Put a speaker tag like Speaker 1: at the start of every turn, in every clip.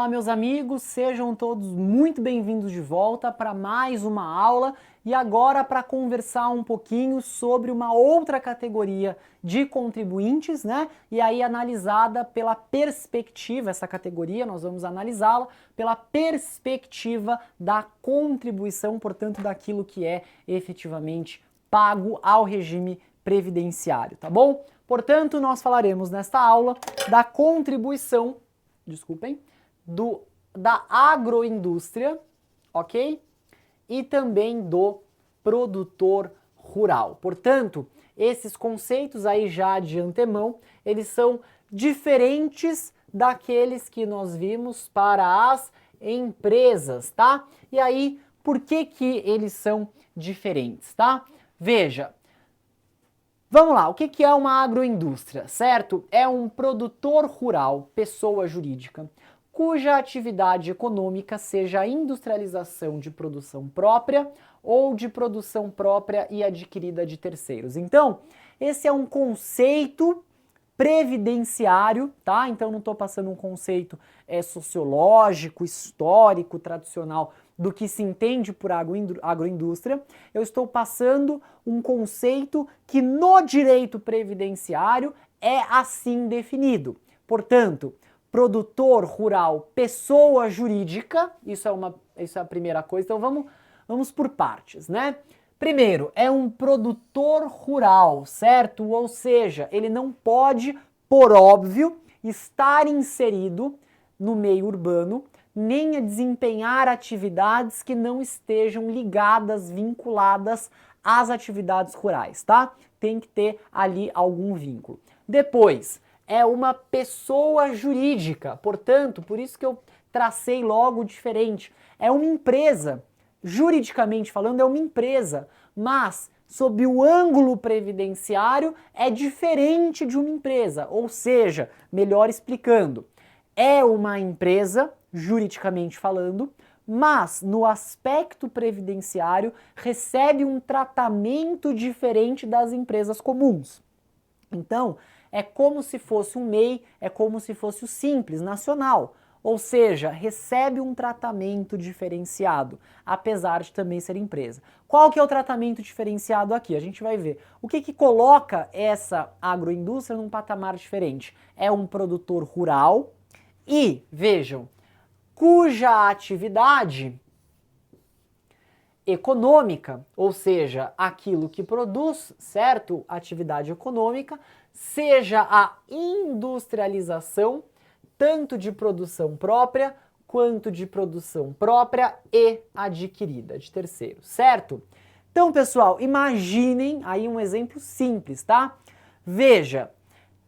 Speaker 1: Olá, meus amigos, sejam todos muito bem-vindos de volta para mais uma aula e agora para conversar um pouquinho sobre uma outra categoria de contribuintes, né? E aí analisada pela perspectiva, essa categoria nós vamos analisá-la pela perspectiva da contribuição, portanto, daquilo que é efetivamente pago ao regime previdenciário, tá bom? Portanto, nós falaremos nesta aula da contribuição, da agroindústria, ok? E também do produtor rural. Portanto, esses conceitos aí já de antemão, eles são diferentes daqueles que nós vimos para as empresas, tá? E aí, por que que eles são diferentes, tá? Veja, vamos lá, o que é uma agroindústria, certo? É um produtor rural, pessoa jurídica, cuja atividade econômica seja a industrialização de produção própria ou de produção própria e adquirida de terceiros. Então, esse é um conceito previdenciário, tá? Então não estou passando um conceito sociológico, histórico, tradicional do que se entende por agroindústria. Eu estou passando um conceito que no direito previdenciário é assim definido. Portanto, produtor rural, pessoa jurídica, isso é a primeira coisa. Então vamos por partes, né? Primeiro, é um produtor rural, certo? Ou seja, ele não pode, por óbvio, estar inserido no meio urbano, nem a desempenhar atividades que não estejam ligadas, vinculadas às atividades rurais, tá? Tem que ter ali algum vínculo. Depois, é uma pessoa jurídica, portanto, por isso que eu tracei logo diferente. É uma empresa. Juridicamente falando, é uma empresa, mas sob o ângulo previdenciário é diferente de uma empresa, ou seja, melhor explicando, é uma empresa, juridicamente falando, mas no aspecto previdenciário recebe um tratamento diferente das empresas comuns. Então, é como se fosse um MEI, é como se fosse o Simples Nacional. Ou seja, recebe um tratamento diferenciado, apesar de também ser empresa. Qual que é o tratamento diferenciado aqui? A gente vai ver. O que coloca essa agroindústria num patamar diferente? É um produtor rural e, vejam, cuja atividade econômica, ou seja, aquilo que produz, certo? Atividade econômica, seja a industrialização tanto de produção própria quanto de produção própria e adquirida de terceiros, certo? Então, pessoal, imaginem aí um exemplo simples, tá? Veja,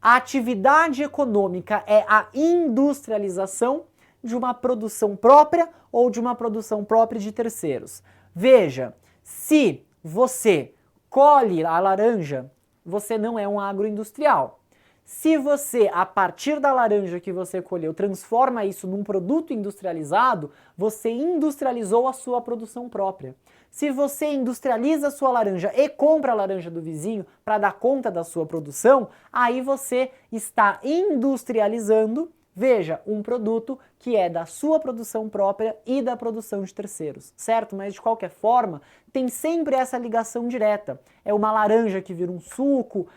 Speaker 1: a atividade econômica é a industrialização de uma produção própria ou de uma produção própria de terceiros. Veja, se você colhe a laranja, você não é um agroindustrial. Se você, a partir da laranja que você colheu, transforma isso num produto industrializado, você industrializou a sua produção própria. Se você industrializa a sua laranja e compra a laranja do vizinho para dar conta da sua produção, aí você está industrializando, veja, um produto que é da sua produção própria e da produção de terceiros, certo? Mas de qualquer forma, tem sempre essa ligação direta. É uma laranja que vira um suco,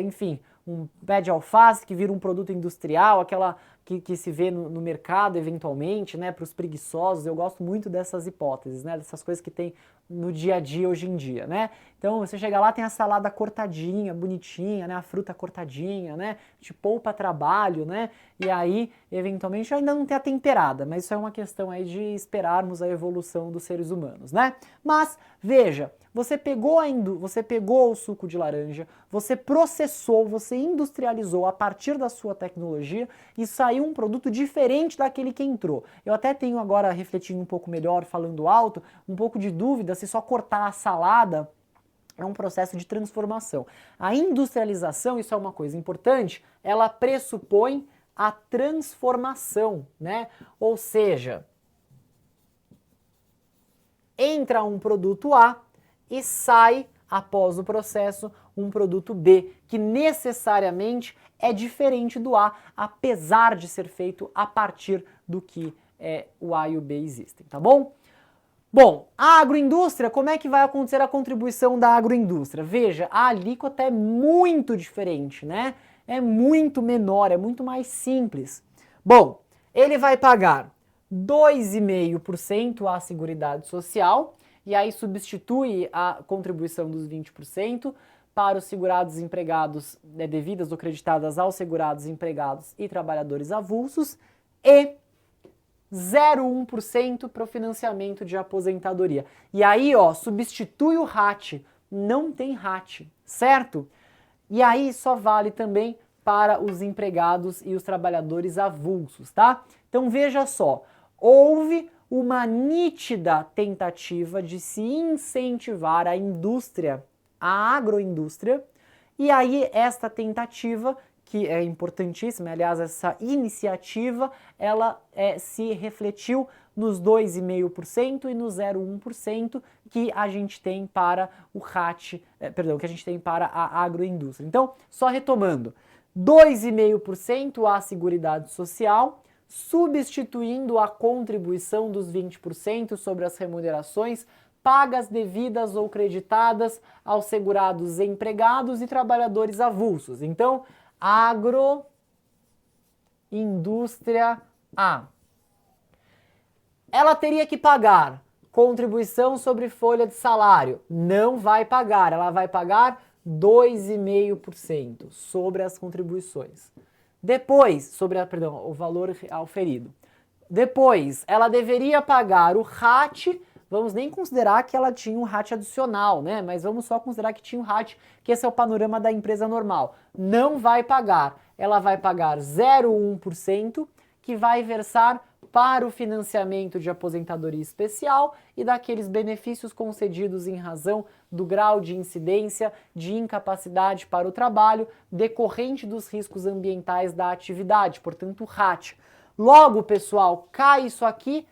Speaker 1: enfim, um pé de alface que vira um produto industrial, aquela que se vê no mercado eventualmente, né, para os preguiçosos. Eu gosto muito dessas hipóteses, né, dessas coisas que tem no dia a dia hoje em dia, né. Então você chega lá, tem a salada cortadinha, bonitinha, né, a fruta cortadinha, né, te poupa trabalho, né, e aí eventualmente ainda não tem a temperada, mas isso é uma questão aí de esperarmos a evolução dos seres humanos, né. Mas veja, você pegou o suco de laranja, você processou, você industrializou a partir da sua tecnologia e saiu um produto diferente daquele que entrou. Eu até tenho agora, refletindo um pouco melhor, falando alto, um pouco de dúvida se só cortar a salada é um processo de transformação. A industrialização, isso é uma coisa importante, ela pressupõe a transformação, né? Ou seja, entra um produto A e sai, após o processo, um produto B, que necessariamente é diferente do A, apesar de ser feito a partir do que o A e o B existem, tá bom? Bom, a agroindústria, como é que vai acontecer a contribuição da agroindústria? Veja, a alíquota é muito diferente, né? É muito menor, é muito mais simples. Bom, ele vai pagar 2,5% à Seguridade Social, e aí substitui a contribuição dos 20% para os segurados empregados, devidas ou creditadas aos segurados empregados e trabalhadores avulsos, e 0,1% para o financiamento de aposentadoria. E aí, ó, substitui o RAT, não tem RAT, certo? E aí só vale também para os empregados e os trabalhadores avulsos, tá? Então veja só, houve uma nítida tentativa de se incentivar a indústria, a agroindústria, e aí esta tentativa, que é importantíssima, aliás, essa iniciativa, ela se refletiu nos 2,5% e no 0,1% que a gente tem para o RAT, que a gente tem para a agroindústria. Então, só retomando, 2,5% à Seguridade Social, substituindo a contribuição dos 20% sobre as remunerações pagas, devidas ou creditadas aos segurados empregados e trabalhadores avulsos. Então, agroindústria A. Ela teria que pagar contribuição sobre folha de salário. Não vai pagar, ela vai pagar 2,5% sobre as contribuições. Depois, o valor auferido. Depois, ela deveria pagar o RAT, vamos nem considerar que ela tinha um RAT adicional, né? Mas vamos só considerar que tinha um RAT, que esse é o panorama da empresa normal. Não vai pagar, ela vai pagar 0,1%, que vai versar para o financiamento de aposentadoria especial e daqueles benefícios concedidos em razão do grau de incidência de incapacidade para o trabalho decorrente dos riscos ambientais da atividade, portanto, RAT. Logo, pessoal, cai isso aqui,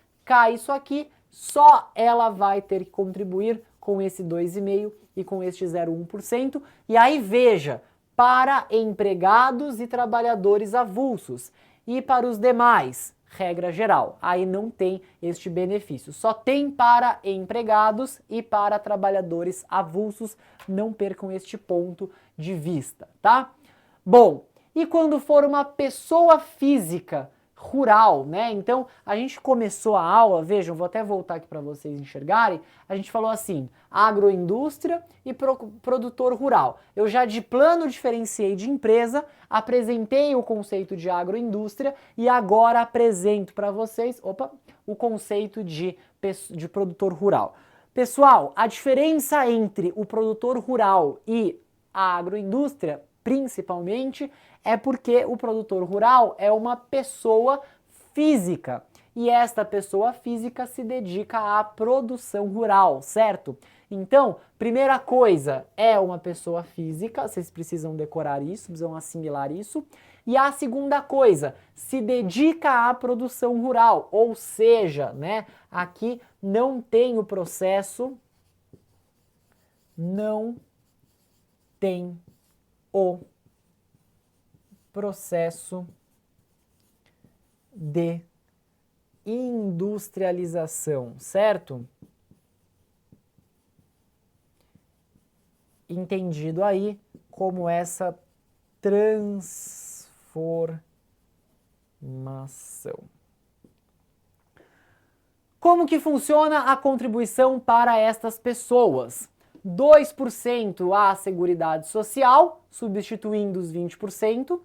Speaker 1: só ela vai ter que contribuir com esse 2,5% e com este 0,1%. E aí, veja, para empregados e trabalhadores avulsos e para os demais, regra geral, aí não tem este benefício. Só tem para empregados e para trabalhadores avulsos, não percam este ponto de vista, tá? Bom, e quando for uma pessoa física rural, né? Então, a gente começou a aula, vejam, vou até voltar aqui para vocês enxergarem, a gente falou assim, agroindústria e produtor rural. Eu já de plano diferenciei de empresa, apresentei o conceito de agroindústria e agora apresento para vocês, o conceito de produtor rural. Pessoal, a diferença entre o produtor rural e a agroindústria, principalmente, é porque o produtor rural é uma pessoa física e esta pessoa física se dedica à produção rural, certo? Então, primeira coisa, é uma pessoa física, vocês precisam decorar isso, precisam assimilar isso. E a segunda coisa, se dedica à produção rural, ou seja, né, aqui não tem o processo, não tem o processo de industrialização, certo? Entendido aí como essa transformação. Como que funciona a contribuição para estas pessoas? 2% à Seguridade Social, substituindo os 20%,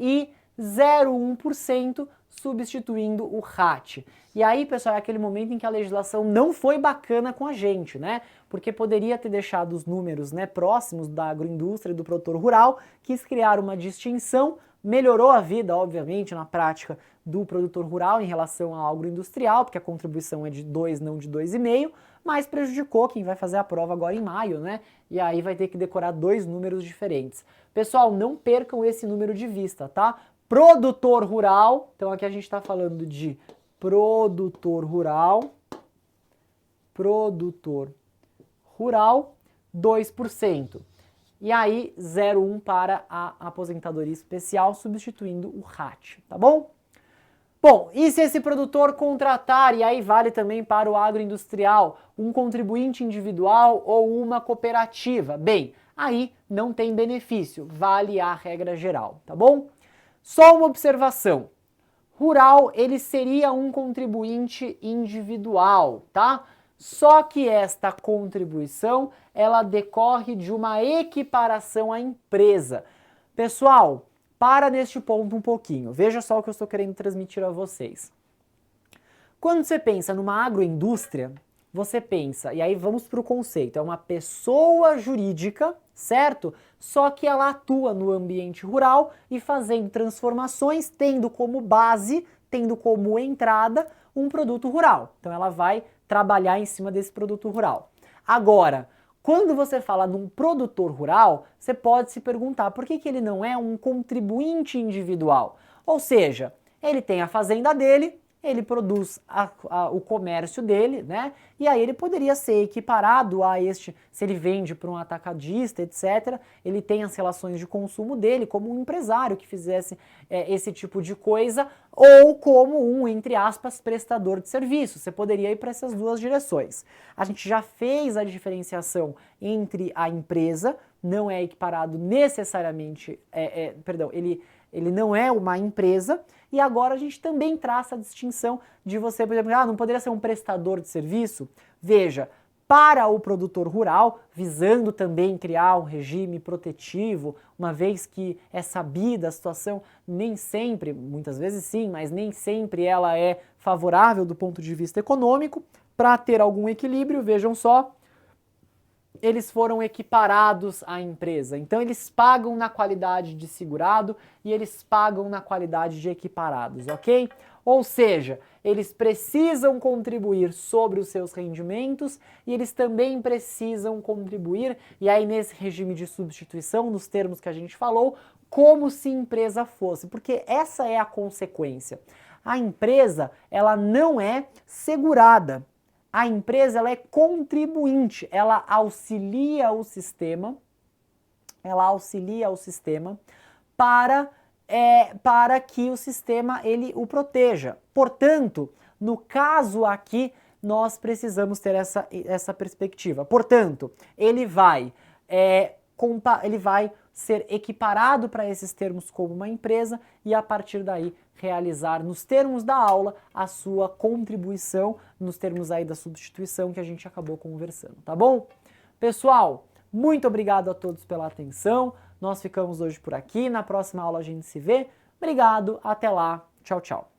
Speaker 1: e 0,1% substituindo o RAT. E aí, pessoal, é aquele momento em que a legislação não foi bacana com a gente, né? Porque poderia ter deixado os números, né, próximos da agroindústria e do produtor rural, quis criar uma distinção, melhorou a vida, obviamente, na prática do produtor rural em relação ao agroindustrial, porque a contribuição é de 2, não de 2,5%, mas prejudicou quem vai fazer a prova agora em maio, né? E aí vai ter que decorar 2 números diferentes. Pessoal, não percam esse número de vista, tá? Produtor rural, então aqui a gente está falando de produtor rural, 2%. e aí 0,1 para a aposentadoria especial, substituindo o RAT, tá bom? Bom, e se esse produtor contratar, e aí vale também para o agroindustrial, um contribuinte individual ou uma cooperativa? Bem, aí não tem benefício, vale a regra geral, tá bom? Só uma observação. Rural, ele seria um contribuinte individual, tá? Só que esta contribuição, ela decorre de uma equiparação à empresa. Pessoal, para neste ponto um pouquinho. Veja só o que eu estou querendo transmitir a vocês. Quando você pensa numa agroindústria, você pensa, e aí vamos para o conceito, é uma pessoa jurídica, certo? Só que ela atua no ambiente rural e fazendo transformações, tendo como base, tendo como entrada um produto rural. Então ela vai trabalhar em cima desse produto rural. Agora, quando você fala num produtor rural, você pode se perguntar por que ele não é um contribuinte individual. Ou seja, ele tem a fazenda dele, ele produz o comércio dele, né? E aí ele poderia ser equiparado a este, se ele vende para um atacadista, etc., ele tem as relações de consumo dele como um empresário que fizesse esse tipo de coisa, ou como um, entre aspas, prestador de serviço. Você poderia ir para essas duas direções. A gente já fez a diferenciação entre a empresa, não é equiparado necessariamente, ele não é uma empresa, e agora a gente também traça a distinção de você, por exemplo, não poderia ser um prestador de serviço? Veja, para o produtor rural, visando também criar um regime protetivo, uma vez que é sabida a situação, nem sempre, muitas vezes sim, mas nem sempre ela é favorável do ponto de vista econômico, para ter algum equilíbrio, vejam só, eles foram equiparados à empresa. Então eles pagam na qualidade de segurado e eles pagam na qualidade de equiparados, ok? Ou seja, eles precisam contribuir sobre os seus rendimentos e eles também precisam contribuir, e aí nesse regime de substituição, nos termos que a gente falou, como se empresa fosse, porque essa é a consequência. A empresa, ela não é segurada. A empresa, ela é contribuinte, ela auxilia o sistema para que o sistema ele o proteja. Portanto, no caso aqui, nós precisamos ter essa perspectiva. Portanto, ele vai ser equiparado para esses termos como uma empresa e a partir daí realizar nos termos da aula a sua contribuição nos termos aí da substituição que a gente acabou conversando, tá bom? Pessoal, muito obrigado a todos pela atenção, nós ficamos hoje por aqui, na próxima aula a gente se vê, obrigado, até lá, tchau, tchau.